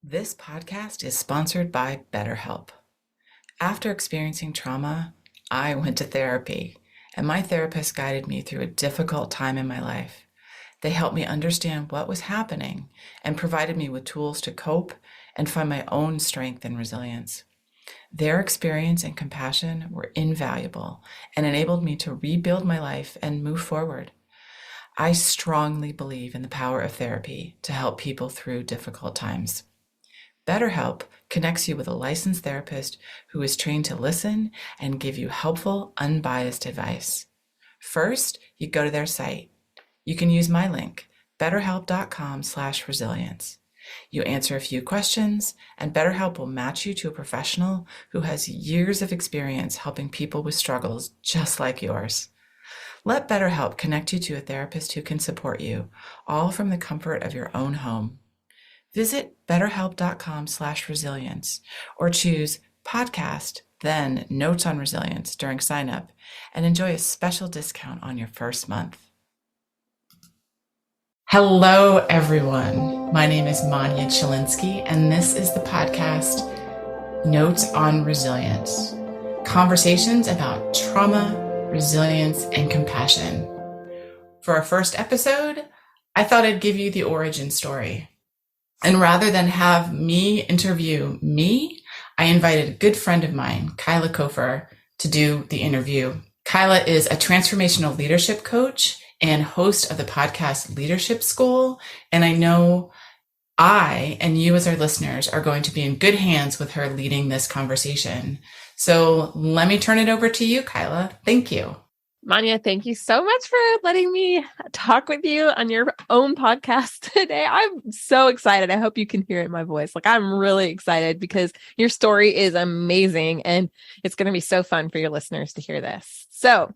This podcast is sponsored by BetterHelp. After experiencing trauma, I went to therapy, and my therapist guided me through a difficult time in my life. They helped me understand what was happening and provided me with tools to cope and find my own strength and resilience. Their experience and compassion were invaluable and enabled me to rebuild my life and move forward. I strongly believe in the power of therapy to help people through difficult times. BetterHelp connects you with a licensed therapist who is trained to listen and give you helpful, unbiased advice. First, you go to their site. You can use my link, betterhelp.com/resilience. You answer a few questions, and BetterHelp will match you to a professional who has years of experience helping people with struggles just like yours. Let BetterHelp connect you to a therapist who can support you, all from the comfort of your own home. Visit betterhelp.com/resilience or choose podcast, then notes on resilience during sign up and enjoy a special discount on your first month. Hello, everyone. My name is Manya Chilinsky, and this is the podcast Notes on Resilience, conversations about trauma, resilience, and compassion. For our first episode, I thought I'd give you the origin story. And rather than have me interview me, I invited a good friend of mine, Kyla Cofer, to do the interview. Kyla is a transformational leadership coach and host of the podcast Leadership School. And I know I and you as our listeners are going to be in good hands with her leading this conversation. So let me turn it over to you, Kyla. Thank you. Manya, thank you so much for letting me talk with you on your own podcast today. I'm so excited. I hope you can hear it in my voice. I'm really excited because your story is amazing and it's going to be so fun for your listeners to hear this. So,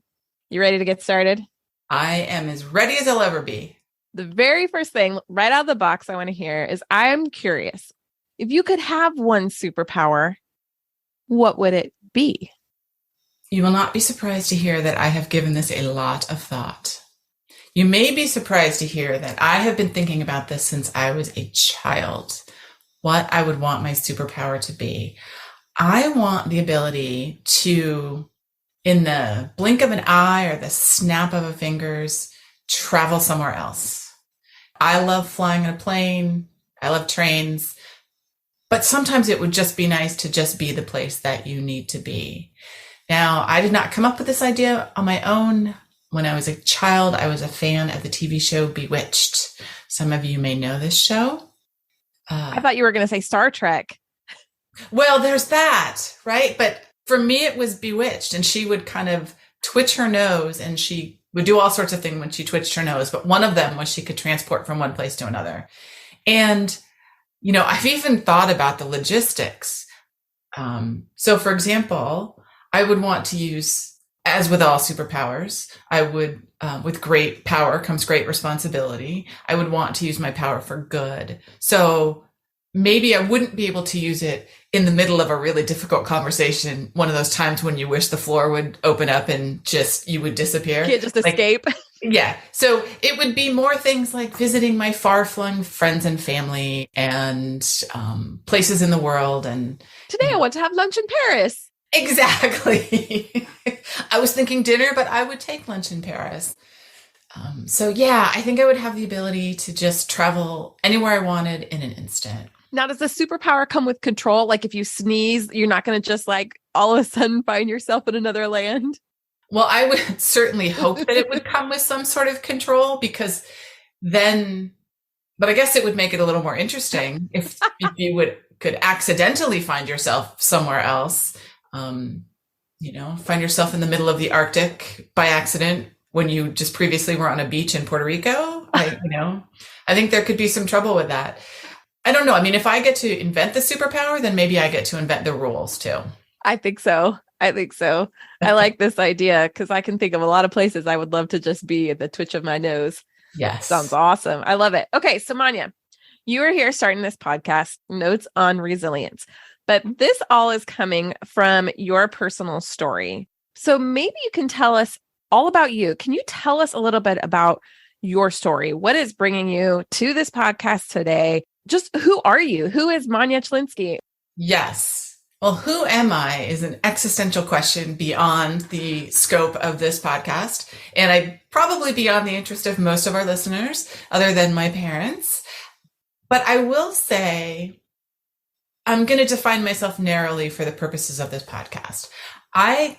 you ready to get started? I am as ready as I'll ever be. The very first thing right out of the box I want to hear is I'm curious. If you could have one superpower, what would it be? You will not be surprised to hear that I have given this a lot of thought. You may be surprised to hear that I have been thinking about this since I was a child, what I would want my superpower to be. I want the ability to, in the blink of an eye or the snap of a fingers, travel somewhere else. I love flying in a plane. I love trains. But sometimes it would just be nice to just be the place that you need to be. Now, I did not come up with this idea on my own. When I was a child, I was a fan of the TV show Bewitched. Some of you may know this show. I thought you were going to say Star Trek. Well, there's that, right? But for me, it was Bewitched, and she would kind of twitch her nose, and she would do all sorts of things when she twitched her nose. But one of them was she could transport from one place to another. And, I've even thought about the logistics. So, for example, I would want to use, as with all superpowers, I would, with great power comes great responsibility. I would want to use my power for good. So maybe I wouldn't be able to use it in the middle of a really difficult conversation. One of those times when you wish the floor would open up and you would disappear. You can't just escape. Yeah. So it would be more things like visiting my far-flung friends and family and places in the world. And today I want to have lunch in Paris. Exactly. I was thinking dinner, but I would take lunch in Paris. I think I would have the ability to just travel anywhere I wanted in an instant. Now, does the superpower come with control? Like if you sneeze, you're not going to just all of a sudden find yourself in another land? Well, I would certainly hope that it would come with some sort of control because then, but I guess it would make it a little more interesting if you could accidentally find yourself somewhere else. Find yourself in the middle of the Arctic by accident when you just previously were on a beach in Puerto Rico. I think there could be some trouble with that. I don't know. I mean, if I get to invent the superpower, then maybe I get to invent the rules too. I think so. I like this idea because I can think of a lot of places I would love to just be at the twitch of my nose. Yes. Sounds awesome. I love it. Okay. So Manya, you are here starting this podcast, Notes on Resilience. But this all is coming from your personal story. So maybe you can tell us all about you. Can you tell us a little bit about your story? What is bringing you to this podcast today? just who are you? Who is Manya Chlinsky? Yes. Well, who am I is an existential question beyond the scope of this podcast. And I probably beyond the interest of most of our listeners, other than my parents. But I will say, I'm going to define myself narrowly for the purposes of this podcast. I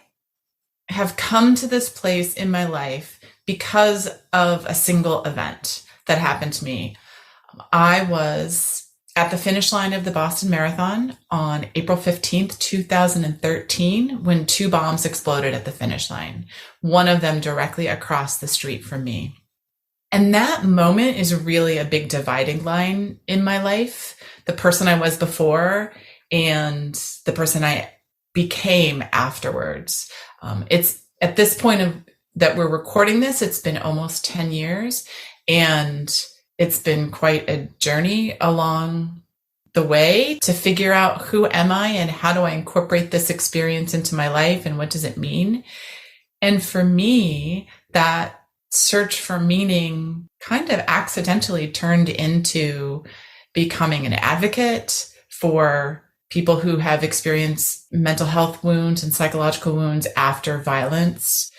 have come to this place in my life because of a single event that happened to me. I was at the finish line of the Boston Marathon on April 15th, 2013, when 2 bombs exploded at the finish line, one of them directly across the street from me. And that moment is really a big dividing line in my life. The person I was before and the person I became afterwards. It's at this point of that we're recording this, it's been almost 10 years, and it's been quite a journey along the way to figure out who am I and how do I incorporate this experience into my life and what does it mean? And for me, that search for meaning kind of accidentally turned into becoming an advocate for people who have experienced mental health wounds and psychological wounds after violence,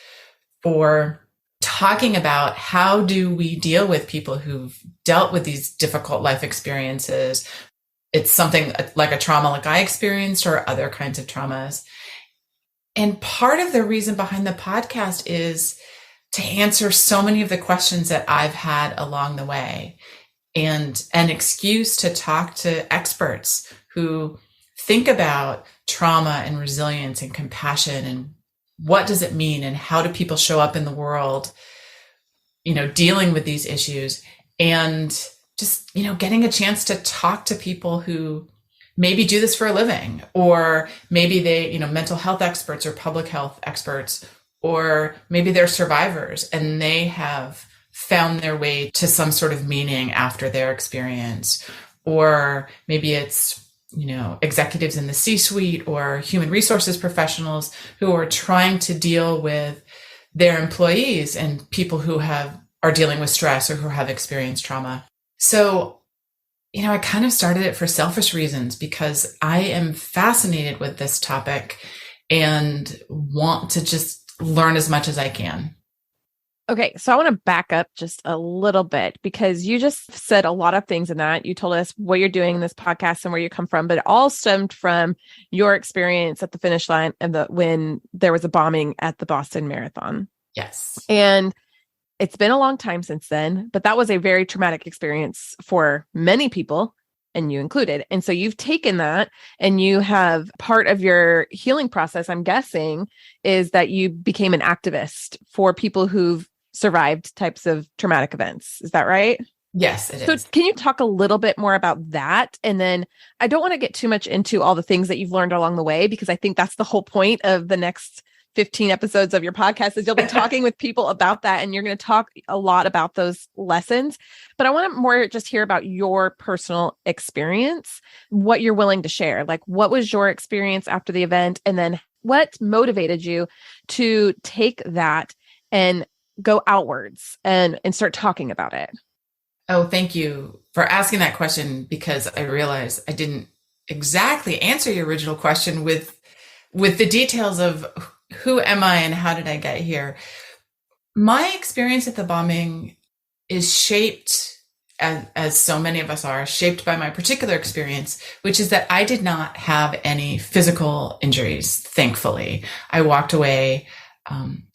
for talking about how do we deal with people who've dealt with these difficult life experiences. It's something like a trauma like I experienced or other kinds of traumas. And part of the reason behind the podcast is to answer so many of the questions that I've had along the way, and an excuse to talk to experts who think about trauma and resilience and compassion and what does it mean and how do people show up in the world, dealing with these issues, and just, getting a chance to talk to people who maybe do this for a living, or maybe they, mental health experts or public health experts, or maybe they're survivors and they have found their way to some sort of meaning after their experience, or maybe it's executives in the C-suite or human resources professionals who are trying to deal with their employees and people who are dealing with stress or who have experienced trauma. So, I kind of started it for selfish reasons because I am fascinated with this topic and want to just learn as much as I can. Okay, so I want to back up just a little bit because you just said a lot of things in that. You told us what you're doing in this podcast and where you come from, but it all stemmed from your experience at the finish line and when there was a bombing at the Boston Marathon. Yes. And it's been a long time since then, but that was a very traumatic experience for many people, and you included. And so you've taken that and you have part of your healing process, I'm guessing, is that you became an activist for people who've survived types of traumatic events. Is that right? Yes, it is. So can you talk a little bit more about that? And then I don't want to get too much into all the things that you've learned along the way, because I think that's the whole point of the next 15 episodes of your podcast is you'll be talking with people about that. And you're going to talk a lot about those lessons, but I want to more just hear about your personal experience, what you're willing to share. Like, what was your experience after the event? And then what motivated you to take that and go outwards and start talking about it? Oh, thank you for asking that question, because I realized I didn't exactly answer your original question with the details of who am I and how did I get here. My experience at the bombing is shaped, as so many of us are, shaped by my particular experience, which is that I did not have any physical injuries, thankfully. I walked away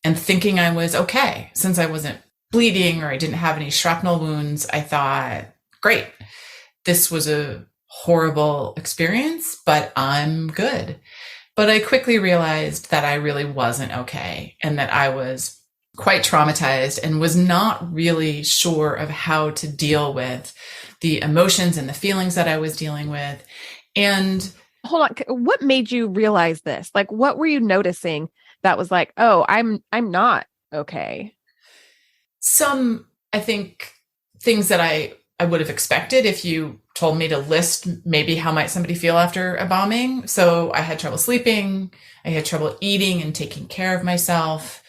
and thinking I was okay. Since I wasn't bleeding or I didn't have any shrapnel wounds, I thought, great, this was a horrible experience, but I'm good. But I quickly realized that I really wasn't okay and that I was quite traumatized and was not really sure of how to deal with the emotions and the feelings that I was dealing with. And hold on, what made you realize this? Like, what were you noticing that was like, oh, I'm not okay? Some, I think, things that I would have expected if you told me to list maybe how might somebody feel after a bombing. So I had trouble sleeping, I had trouble eating and taking care of myself,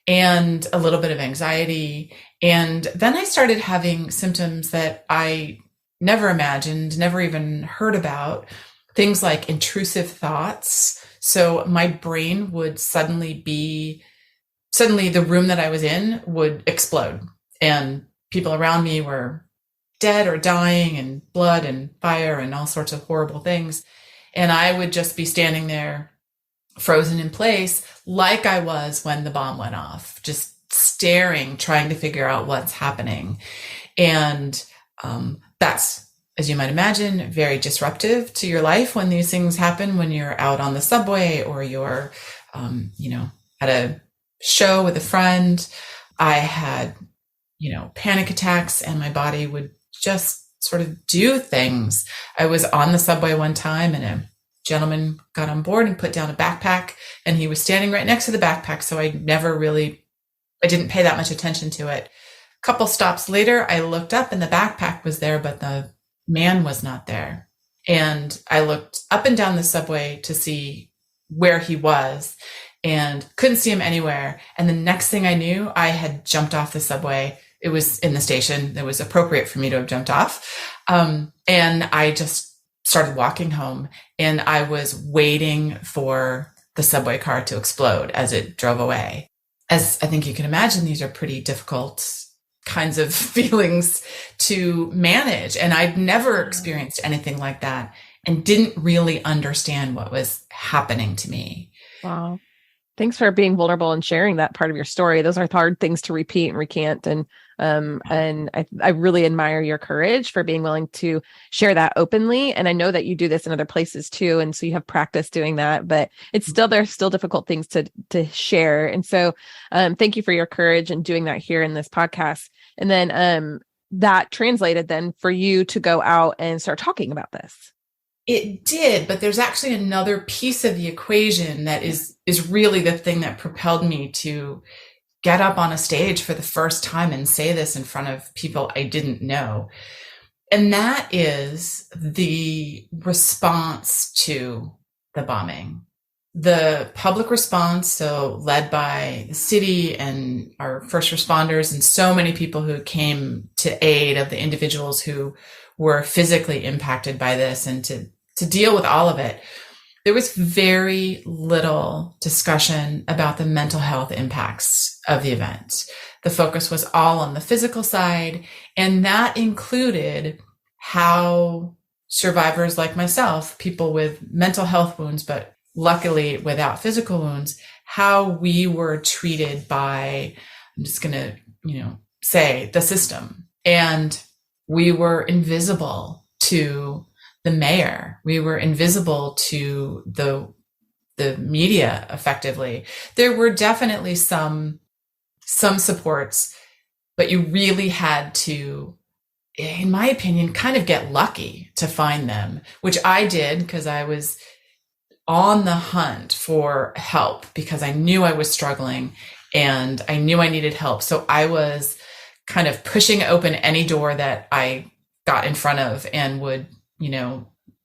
and a little bit of anxiety. And then I started having symptoms that I never imagined, never even heard about. Things like intrusive thoughts. So my brain would suddenly the room that I was in would explode, and people around me were dead or dying, and blood and fire and all sorts of horrible things. And I would just be standing there frozen in place like I was when the bomb went off, just staring, trying to figure out what's happening. And that's, as you might imagine, very disruptive to your life when these things happen, when you're out on the subway or you're, at a show with a friend. I had, panic attacks, and my body would just sort of do things. I was on the subway one time, and a gentleman got on board and put down a backpack, and he was standing right next to the backpack. So I didn't pay that much attention to it. A couple stops later, I looked up and the backpack was there, but the man was not there. And I looked up and down the subway to see where he was and couldn't see him anywhere. And the next thing I knew, I had jumped off the subway. It was in the station. It was appropriate for me to have jumped off. And I just started walking home, and I was waiting for the subway car to explode as it drove away. As I think you can imagine, these are pretty difficult kinds of feelings to manage. And I'd never experienced anything like that and didn't really understand what was happening to me. Wow. Thanks for being vulnerable and sharing that part of your story. Those are hard things to repeat and recant. And I really admire your courage for being willing to share that openly. And I know that you do this in other places too. And so you have practice doing that, but there's still difficult things to share. And so thank you for your courage and doing that here in this podcast. And then that translated then for you to go out and start talking about this. It did, but there's actually another piece of the equation that is really the thing that propelled me to get up on a stage for the first time and say this in front of people I didn't know. And that is the response to the bombing. The public response, so led by the city and our first responders and so many people who came to aid of the individuals who were physically impacted by this, and to deal with all of it. There was very little discussion about the mental health impacts of the event. The focus was all on the physical side, and that included how survivors like myself, people with mental health wounds, but luckily without physical wounds, how we were treated by, I'm just going to, say the system. And we were invisible to the mayor. We were invisible to the media effectively. There were definitely some supports, but you really had to, in my opinion, kind of get lucky to find them, which I did because I was on the hunt for help because I knew I was struggling and I knew I needed help. So I was kind of pushing open any door that I got in front of and would,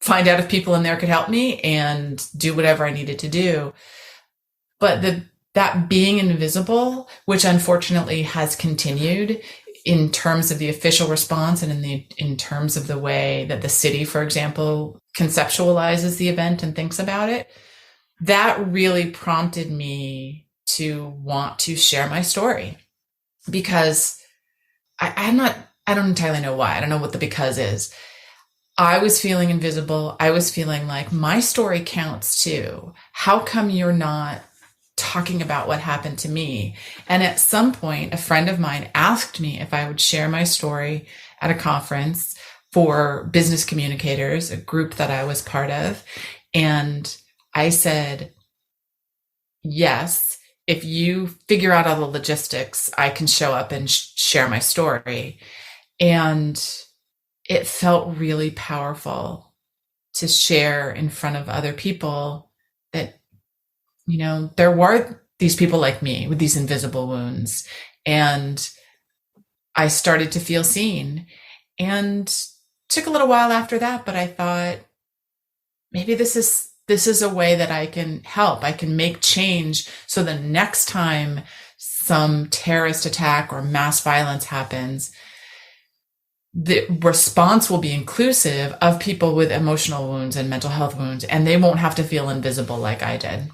find out if people in there could help me and do whatever I needed to do. But that being invisible, which unfortunately has continued in terms of the official response and in terms of the way that the city, for example, conceptualizes the event and thinks about it, that really prompted me to want to share my story, because I don't entirely know why. I don't know what the because is. I was feeling invisible. I was feeling like my story counts too. How come you're not talking about what happened to me? And at some point, a friend of mine asked me if I would share my story at a conference for business communicators, a group that I was part of. And I said, yes, if you figure out all the logistics, I can show up and share my story. And it felt really powerful to share in front of other people that, there were these people like me with these invisible wounds. And I started to feel seen, and took a little while after that, but I thought maybe this is a way that I can help. I can make change so the next time some terrorist attack or mass violence happens, the response will be inclusive of people with emotional wounds and mental health wounds, and they won't have to feel invisible like I did.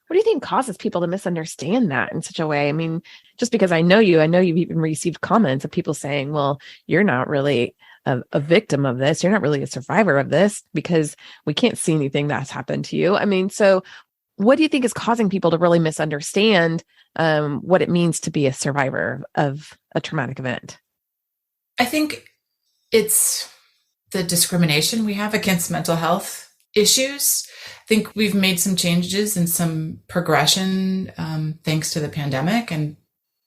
What do you think causes people to misunderstand that in such a way? I mean, just because I know you've even received comments of people saying, well, you're not really a victim of this. You're not really a survivor of this because we can't see anything that's happened to you. I mean, so what do you think is causing people to really misunderstand what it means to be a survivor of a traumatic event? I think it's the discrimination we have against mental health issues. I think we've made some changes and some progression thanks to the pandemic and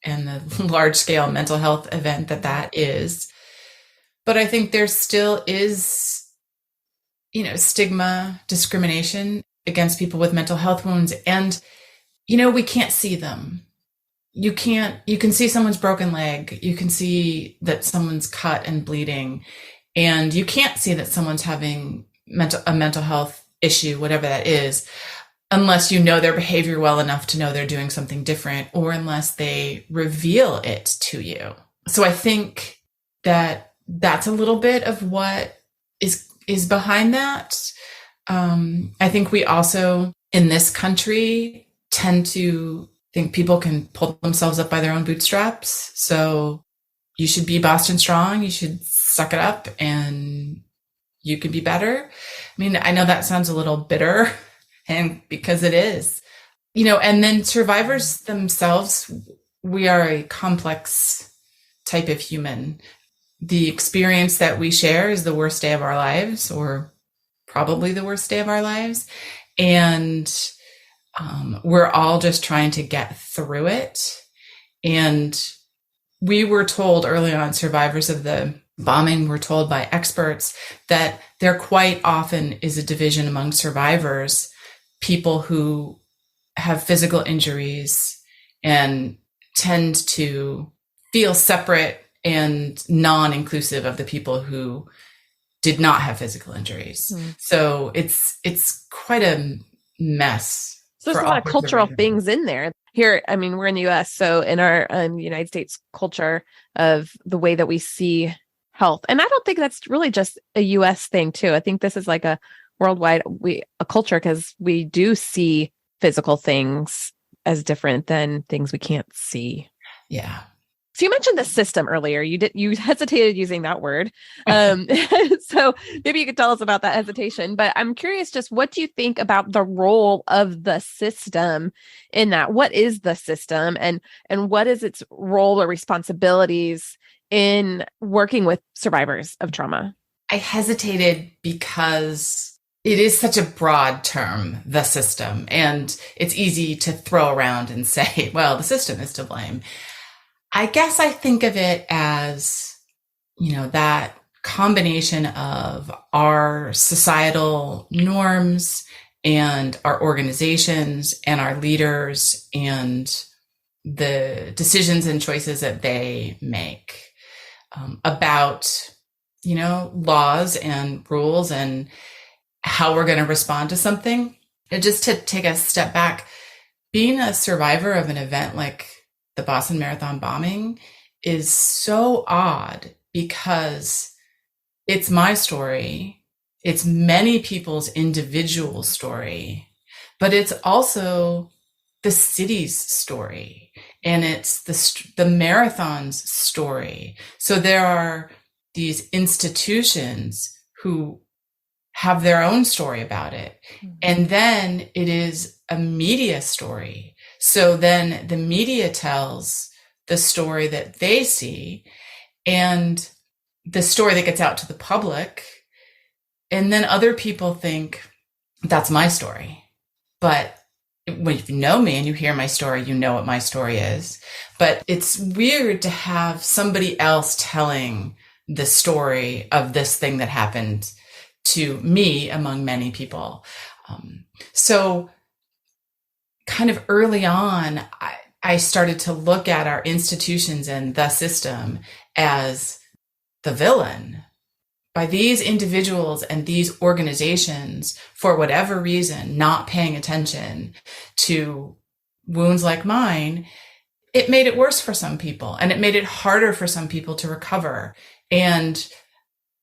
the large scale mental health event that is. But I think there still is, stigma, discrimination against people with mental health wounds. And, we can't see them. You can see someone's broken leg. You can see that someone's cut and bleeding. And you can't see that someone's having a mental health issue, whatever that is, unless you know their behavior well enough to know they're doing something different, or unless they reveal it to you. So I think that that's a little bit of what is behind that. I think we also, in this country, tend to think people can pull themselves up by their own bootstraps. So you should be Boston strong. You should suck it up and you can be better. I mean, I know that sounds a little bitter, and because it is, and then survivors themselves, we are a complex type of human. The experience that we share is the worst day of our lives, or probably the worst day of our lives. And we're all just trying to get through it. And we were told early on, survivors of the bombing were told by experts that there quite often is a division among survivors, people who have physical injuries and tend to feel separate and non-inclusive of the people who did not have physical injuries. So it's quite a mess. So there's a lot of cultural things in there. Here, I mean, we're in the US, so in our United States culture of the way that we see health. And I don't think that's really just a US thing too. I think this is like a worldwide a culture, because we do see physical things as different than things we can't see. Yeah. So you mentioned the system earlier. You hesitated using that word. So maybe you could tell us about that hesitation. But I'm curious, just what do you think about the role of the system in that? What is the system, and what is its role or responsibilities in working with survivors of trauma? I hesitated because it is such a broad term, the system, and it's easy to throw around and say, well, the system is to blame. I guess I think of it as, that combination of our societal norms and our organizations and our leaders and the decisions and choices that they make about, laws and rules and how we're going to respond to something. And just to take a step back, being a survivor of an event like the Boston Marathon bombing is so odd, because it's my story. It's many people's individual story, but it's also the city's story, and it's the marathon's story. So there are these institutions who have their own story about it. And then it is a media story. So then the media tells the story that they see, and the story that gets out to the public. And then other people think, that's my story. But when you know me and you hear my story, you know what my story is. But it's weird to have somebody else telling the story of this thing that happened to me among many people. So kind of early on, I started to look at our institutions and the system as the villain. By these individuals and these organizations, for whatever reason, not paying attention to wounds like mine, it made it worse for some people, and it made it harder for some people to recover. And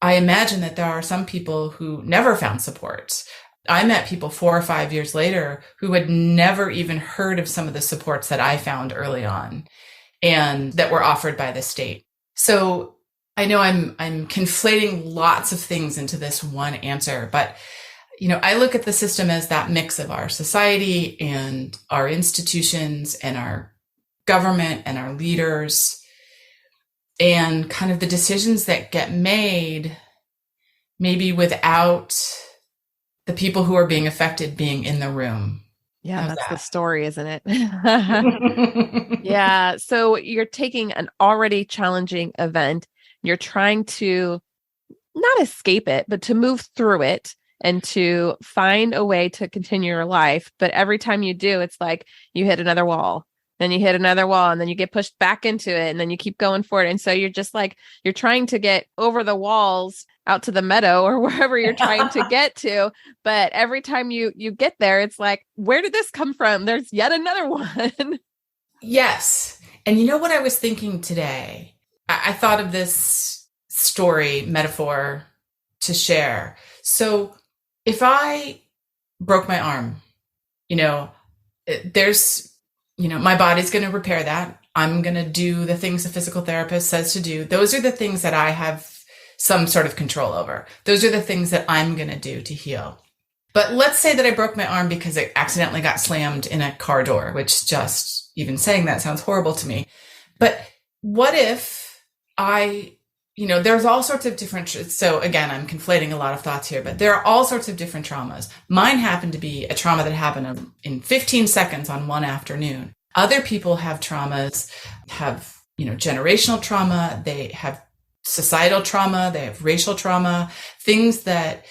I imagine that there are some people who never found support. I met people 4 or 5 years later who had never even heard of some of the supports that I found early on and that were offered by the state. So I know I'm conflating lots of things into this one answer, but I look at the system as that mix of our society and our institutions and our government and our leaders and kind of the decisions that get made maybe without the people who are being affected being in the room. Yeah, that's the story, isn't it? Yeah. So you're taking an already challenging event. You're trying to not escape it, but to move through it and to find a way to continue your life. But every time you do, it's like you hit another wall, then you hit another wall, and then you get pushed back into it, and then you keep going forward. And so you're just like, you're trying to get over the walls out to the meadow or wherever you're trying to get to. But every time you get there, it's like, where did this come from? There's yet another one. Yes. And you know what I was thinking today? I thought of this story metaphor to share. So if I broke my arm, there's, my body's going to repair that. I'm going to do the things the physical therapist says to do. Those are the things that I have some sort of control over. Those are the things that I'm going to do to heal. But let's say that I broke my arm because it accidentally got slammed in a car door, which just even saying that sounds horrible to me. But what if there's all sorts of different, so again, I'm conflating a lot of thoughts here, but there are all sorts of different traumas. Mine happened to be a trauma that happened in 15 seconds on one afternoon. Other people have traumas, have, generational trauma, they have societal trauma, they have racial trauma, things that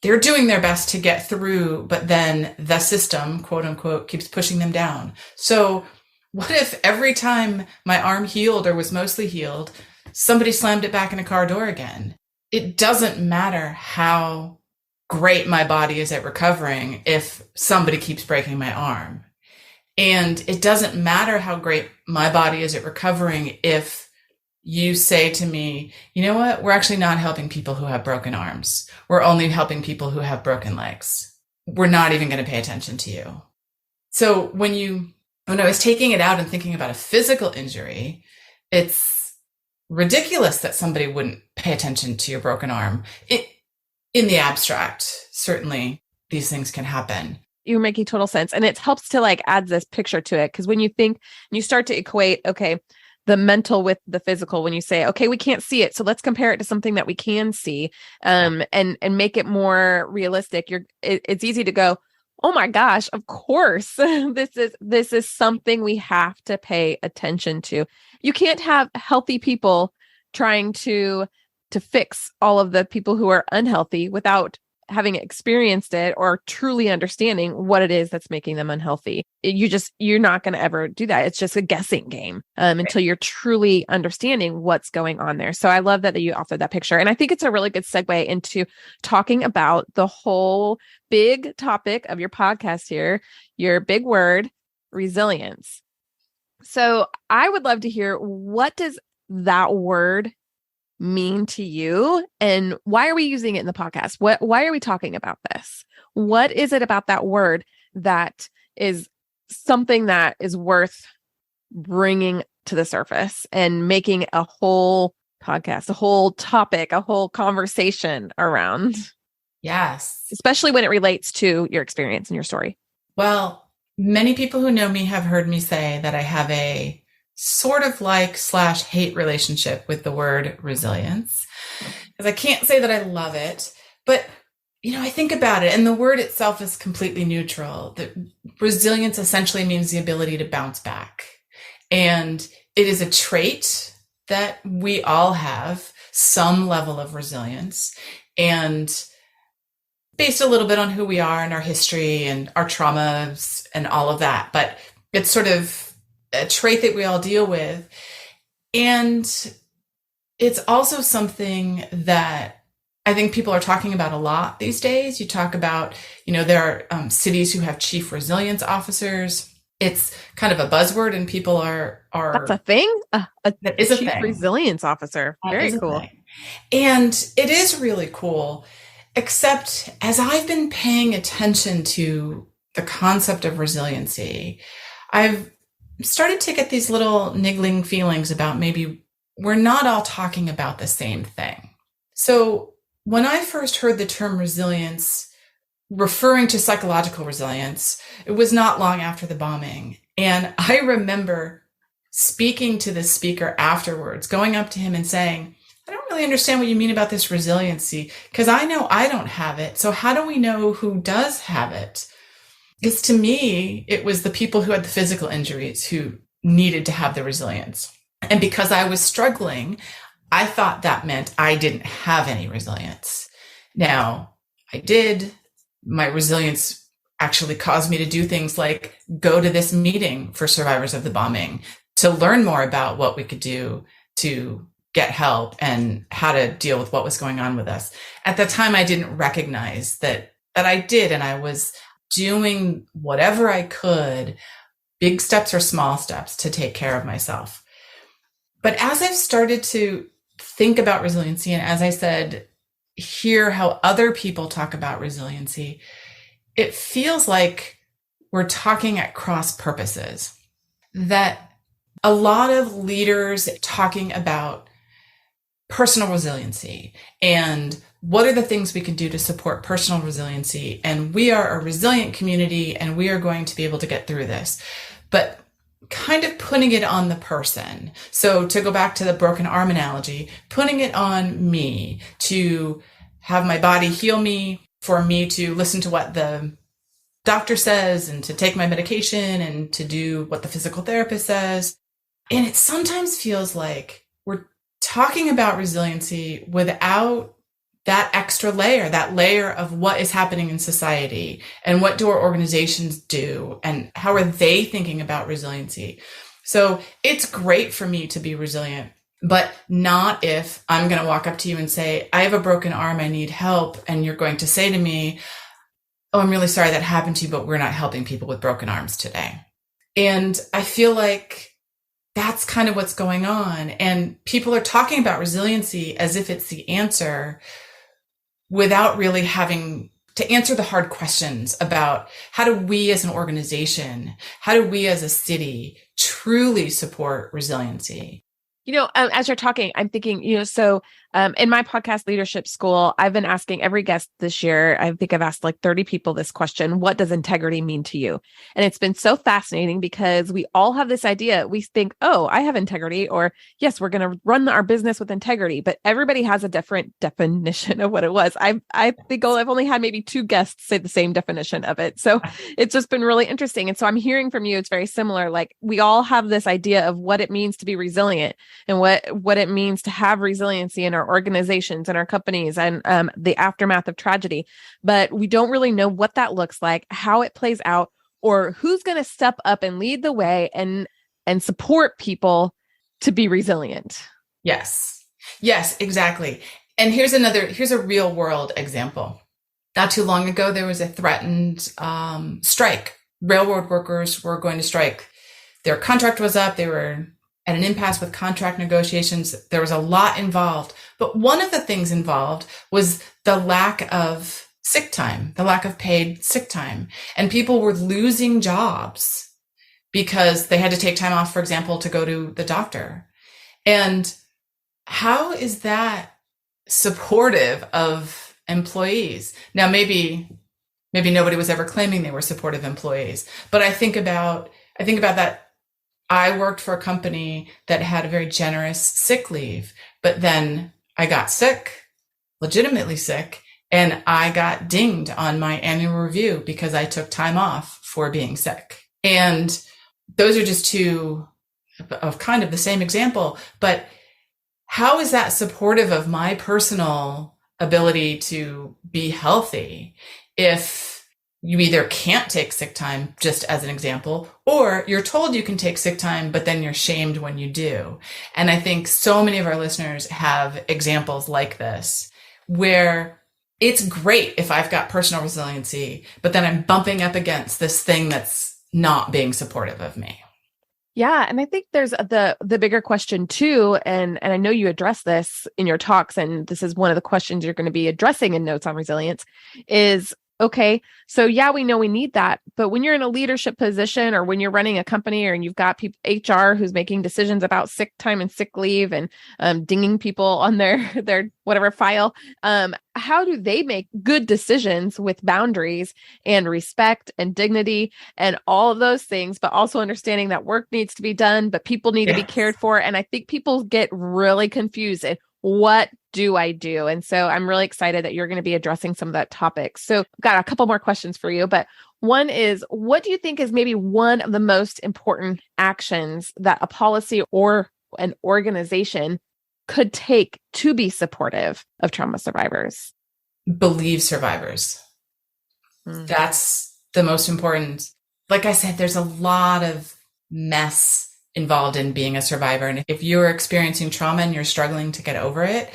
they're doing their best to get through, but then the system, quote unquote, keeps pushing them down. So what if every time my arm healed or was mostly healed, somebody slammed it back in a car door again? It doesn't matter how great my body is at recovering if somebody keeps breaking my arm. And it doesn't matter how great my body is at recovering if you say to me, you know what, we're actually not helping people who have broken arms. We're only helping people who have broken legs. We're not even going to pay attention to you. So when I was taking it out and thinking about a physical injury, it's ridiculous that somebody wouldn't pay attention to your broken arm. In the abstract, certainly these things can happen. You're making total sense. And it helps to add this picture to it. Because when you think, you start to equate, okay, the mental with the physical, when you say, okay, we can't see it, so let's compare it to something that we can see, and make it more realistic. It's easy to go, oh my gosh, of course, this is something we have to pay attention to. You can't have healthy people trying to fix all of the people who are unhealthy without having experienced it or truly understanding what it is that's making them unhealthy. You're not going to ever do that. It's just a guessing game until you're truly understanding what's going on there. So I love that you offered that picture. And I think it's a really good segue into talking about the whole big topic of your podcast here, your big word, resilience. So I would love to hear, what does that word mean to you, and why are we using it in the podcast? Why are we talking about this? What is it about that word that is something that is worth bringing to the surface and making a whole podcast, a whole topic, a whole conversation around? Yes. Especially when it relates to your experience and your story. Well, many people who know me have heard me say that I have a sort of /hate relationship with the word resilience, because I can't say that I love it, but I think about it, and the word itself is completely neutral. The resilience essentially means the ability to bounce back, and it is a trait that we all have some level of resilience, and based a little bit on who we are and our history and our traumas and all of that, but it's sort of a trait that we all deal with. And it's also something that I think people are talking about a lot these days. You talk about, there are cities who have chief resilience officers. It's kind of a buzzword and people That's a are thing? that A is a chief thing. resilience officer. That Very is a cool. thing. And it is really cool, except as I've been paying attention to the concept of resiliency, I've started to get these little niggling feelings about maybe we're not all talking about the same thing. So when I first heard the term resilience, referring to psychological resilience, it was not long after the bombing. And I remember speaking to the speaker afterwards, going up to him and saying, I don't really understand what you mean about this resiliency, because I know I don't have it. So how do we know who does have it? Because to me, it was the people who had the physical injuries who needed to have the resilience. And because I was struggling, I thought that meant I didn't have any resilience. Now, I did. My resilience actually caused me to do things like go to this meeting for survivors of the bombing to learn more about what we could do to get help and how to deal with what was going on with us. At the time, I didn't recognize that I did, and I was doing whatever I could, big steps or small steps, to take care of myself. But as I've started to think about resiliency, and as I said, hear how other people talk about resiliency, it feels like we're talking at cross purposes. That a lot of leaders talking about personal resiliency and what are the things we can do to support personal resiliency. And we are a resilient community and we are going to be able to get through this. But kind of putting it on the person. So to go back to the broken arm analogy, putting it on me to have my body heal me, for me to listen to what the doctor says and to take my medication and to do what the physical therapist says. And it sometimes feels like we're talking about resiliency without that extra layer, that layer of what is happening in society and what do our organizations do and how are they thinking about resiliency. So it's great for me to be resilient, but not if I'm going to walk up to you and say, I have a broken arm, I need help. And you're going to say to me, oh, I'm really sorry that happened to you, but we're not helping people with broken arms today. And I feel like that's kind of what's going on. And people are talking about resiliency as if it's the answer without really having to answer the hard questions about how do we as an organization, how do we as a city truly support resiliency? As you're talking, I'm thinking, in my podcast leadership school, I've been asking every guest this year. I think I've asked like 30 people this question: what does integrity mean to you? And it's been so fascinating because we all have this idea. We think, oh, I have integrity, or yes, we're going to run our business with integrity, but everybody has a different definition of what it was. I think I've only had maybe 2 guests say the same definition of it. So it's just been really interesting. And so I'm hearing from you, it's very similar. Like we all have this idea of what it means to be resilient and what it means to have resiliency in our organizations and our companies and the aftermath of tragedy. But we don't really know what that looks like, how it plays out, or who's going to step up and lead the way and support people to be resilient. Yes. Yes, exactly. And here's a real world example. Not too long ago, there was a threatened strike. Railroad workers were going to strike. Their contract was up. They were at an impasse with contract negotiations. There was a lot involved. But one of the things involved was the lack of sick time, the lack of paid sick time. And people were losing jobs because they had to take time off, for example, to go to the doctor. And how is that supportive of employees? Now, maybe nobody was ever claiming they were supportive employees, but I think about that. I worked for a company that had a very generous sick leave, but then I got sick, legitimately sick, and I got dinged on my annual review because I took time off for being sick. And those are just 2 of kind of the same example, but how is that supportive of my personal ability to be healthy if you either can't take sick time, just as an example, or you're told you can take sick time, but then you're shamed when you do. And I think so many of our listeners have examples like this, where it's great if I've got personal resiliency, but then I'm bumping up against this thing that's not being supportive of me. Yeah, and I think there's the bigger question too, and I know you address this in your talks, and this is one of the questions you're going to be addressing in Notes on Resilience, is okay, so yeah, we know we need that, but when you're in a leadership position or when you're running a company or and you've got people HR who's making decisions about sick time and sick leave and dinging people on their whatever file, how do they make good decisions with boundaries and respect and dignity and all of those things, but also understanding that work needs to be done, but people need to be cared for. And I think people get really confused at what do I do? And so I'm really excited that you're going to be addressing some of that topic. So I've got a couple more questions for you, but one is, what do you think is maybe one of the most important actions that a policy or an organization could take to be supportive of trauma survivors? Believe survivors. That's the most important. Like I said, there's a lot of mess involved in being a survivor. And if you're experiencing trauma and you're struggling to get over it,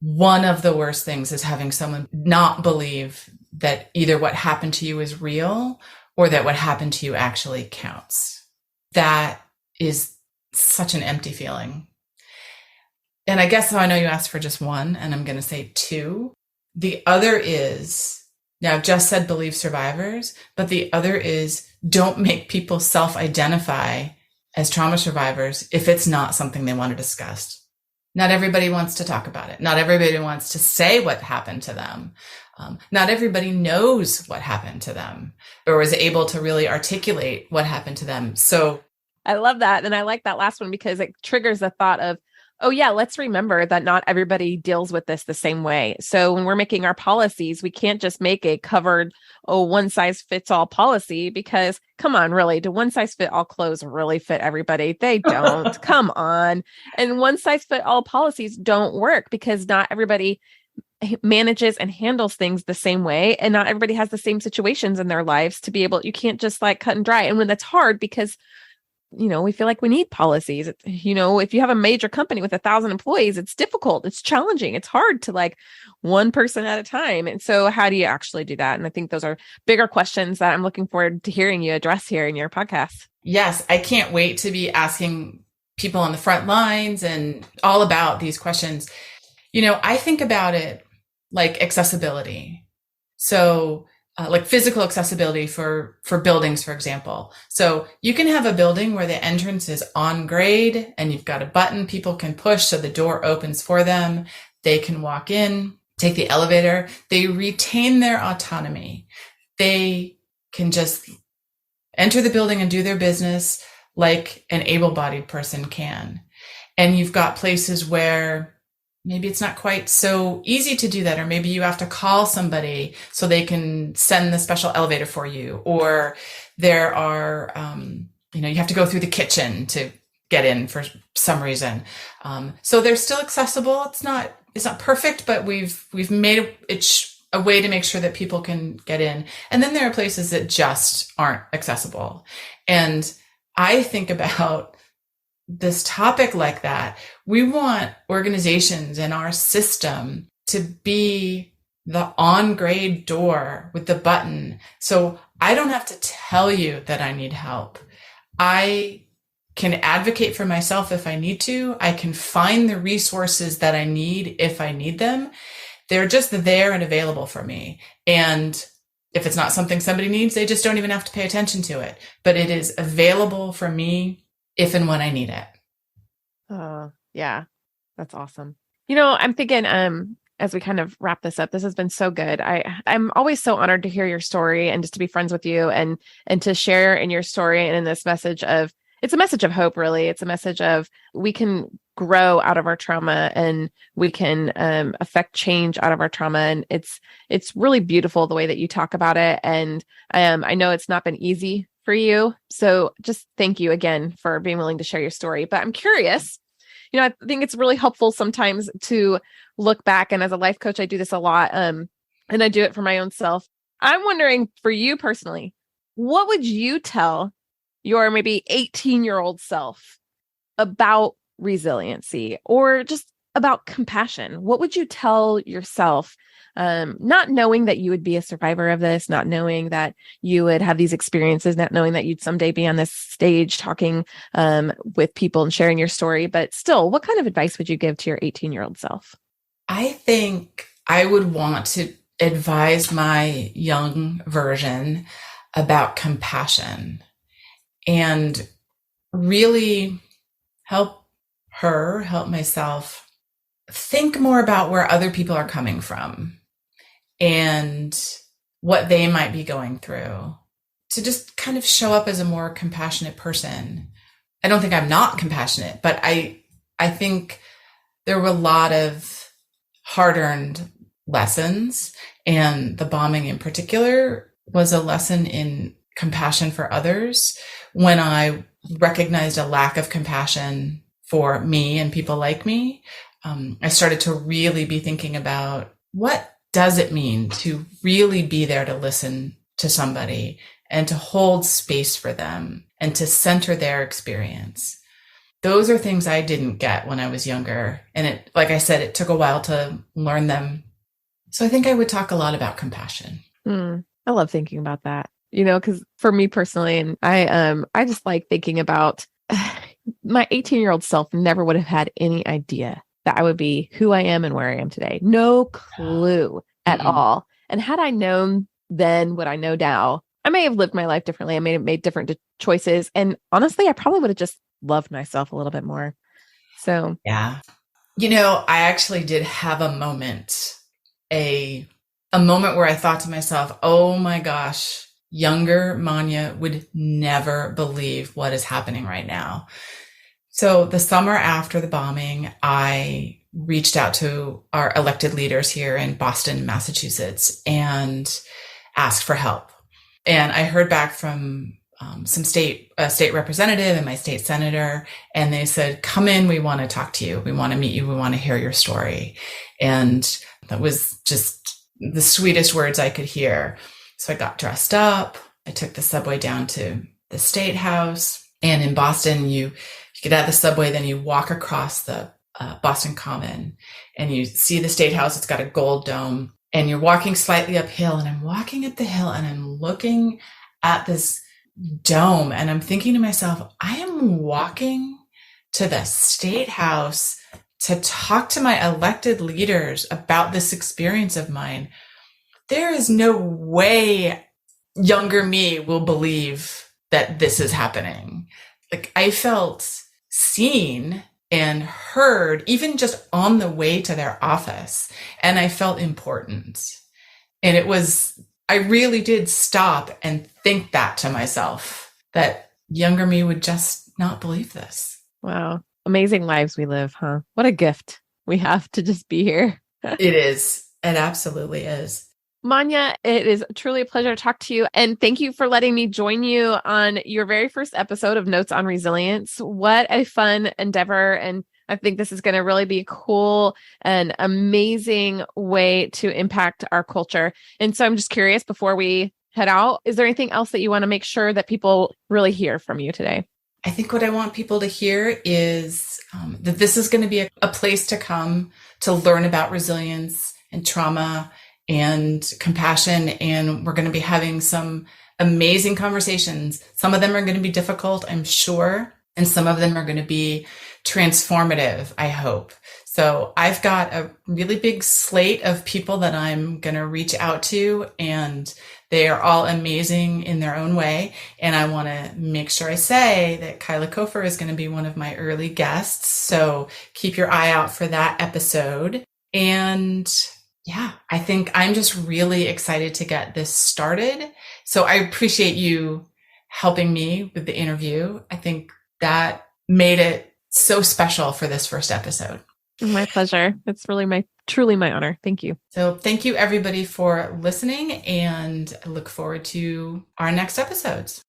one of the worst things is having someone not believe that either what happened to you is real or that what happened to you actually counts. That is such an empty feeling. And I guess I know you asked for just one, and I'm going to say two. The other is, now I've just said believe survivors, but the other is don't make people self-identify as trauma survivors if it's not something they want to discuss. Not everybody wants to talk about it. Not everybody wants to say what happened to them. Not everybody knows what happened to them or is able to really articulate what happened to them. So I love that. And I like that last one because it triggers the thought of, oh yeah, let's remember that not everybody deals with this the same way. So when we're making our policies, we can't just make a covered, one size fits all policy because come on, really, do one size fit all clothes really fit everybody? They don't. Come on. And one size fit all policies don't work because not everybody manages and handles things the same way. And not everybody has the same situations in their lives to be able, you can't just like cut and dry. And when that's hard because we feel like we need policies. If you have a major company with 1,000 employees, it's difficult. It's challenging. It's hard to like one person at a time. And so how do you actually do that? And I think those are bigger questions that I'm looking forward to hearing you address here in your podcast. Yes, I can't wait to be asking people on the front lines and all about these questions. I think about it like accessibility. So like physical accessibility for buildings, for example. So you can have a building where the entrance is on grade and you've got a button people can push so the door opens for them. They can walk in, take the elevator. They retain their autonomy. They can just enter the building and do their business like an able-bodied person can. And you've got places where maybe it's not quite so easy to do that, or maybe you have to call somebody so they can send the special elevator for you, or there are, you have to go through the kitchen to get in for some reason. So they're still accessible. It's not perfect, but we've made it a way to make sure that people can get in. And then there are places that just aren't accessible. And I think about this topic like that. We want organizations in our system to be the on-grade door with the button. So I don't have to tell you that I need help. I can advocate for myself if I need to. I can find the resources that I need if I need them. They're just there and available for me. And if it's not something somebody needs, they just don't even have to pay attention to it. But it is available for me if and when I need it. Yeah, that's awesome. I'm thinking, as we kind of wrap this up, this has been so good. I'm always so honored to hear your story and just to be friends with you and to share in your story and in this message of, it's a message of hope, really. It's a message of we can grow out of our trauma and we can affect change out of our trauma. And it's really beautiful the way that you talk about it. And I know it's not been easy for you. So just thank you again for being willing to share your story. But I'm curious, I think it's really helpful sometimes to look back. And as a life coach, I do this a lot. And I do it for my own self. I'm wondering for you personally, what would you tell your maybe 18-year-old self about resiliency or just about compassion. What would you tell yourself, not knowing that you would be a survivor of this, not knowing that you would have these experiences, not knowing that you'd someday be on this stage talking with people and sharing your story, but still, what kind of advice would you give to your 18-year-old self? I think I would want to advise my young version about compassion and really help her, help myself think more about where other people are coming from and what they might be going through, to just kind of show up as a more compassionate person. I don't think I'm not compassionate, but I think there were a lot of hard-earned lessons, and the bombing in particular was a lesson in compassion for others. When I recognized a lack of compassion for me and people like me, I started to really be thinking about, what does it mean to really be there to listen to somebody and to hold space for them and to center their experience. Those are things I didn't get when I was younger. And it, like I said, it took a while to learn them. So I think I would talk a lot about compassion. I love thinking about that, because for me personally, and I just like thinking about my 18-year-old self never would have had any idea that I would be who I am and where I am today. No clue at all. And had I known then what I know now, I may have lived my life differently. I may have made different choices. And honestly, I probably would have just loved myself a little bit more. So, yeah. I actually did have a moment, a moment where I thought to myself, oh my gosh, younger Manya would never believe what is happening right now. So the summer after the bombing, I reached out to our elected leaders here in Boston, Massachusetts, and asked for help. And I heard back from some state representative and my state senator, and they said, come in, we want to talk to you. We want to meet you. We want to hear your story. And that was just the sweetest words I could hear. So I got dressed up. I took the subway down to the State House. And in Boston, you get out of the subway, then you walk across the Boston Common, and you see the State House. It's got a gold dome, and you're walking slightly uphill, and I'm walking up the hill, and I'm looking at this dome, and I'm thinking to myself, I am walking to the State House to talk to my elected leaders about this experience of mine. There is no way younger me will believe that this is happening. Like, I felt seen and heard, even just on the way to their office. And I felt important. And I really did stop and think that to myself, that younger me would just not believe this. Wow. Amazing lives we live, huh? What a gift we have to just be here. It is. It absolutely is. Manya, it is truly a pleasure to talk to you. And thank you for letting me join you on your very first episode of Notes on Resilience. What a fun endeavor. And I think this is going to really be a cool and amazing way to impact our culture. And so I'm just curious, before we head out, is there anything else that you want to make sure that people really hear from you today? I think what I want people to hear is that this is going to be a place to come to learn about resilience and trauma and compassion. And we're going to be having some amazing conversations. Some of them are going to be difficult, I'm sure. And some of them are going to be transformative, I hope. So I've got a really big slate of people that I'm going to reach out to, and they are all amazing in their own way. And I want to make sure I say that Kyla Cofer is going to be one of my early guests. So keep your eye out for that episode. And yeah, I think I'm just really excited to get this started. So I appreciate you helping me with the interview. I think that made it so special for this first episode. My pleasure. It's really truly my honor. Thank you. So thank you everybody for listening, and I look forward to our next episodes.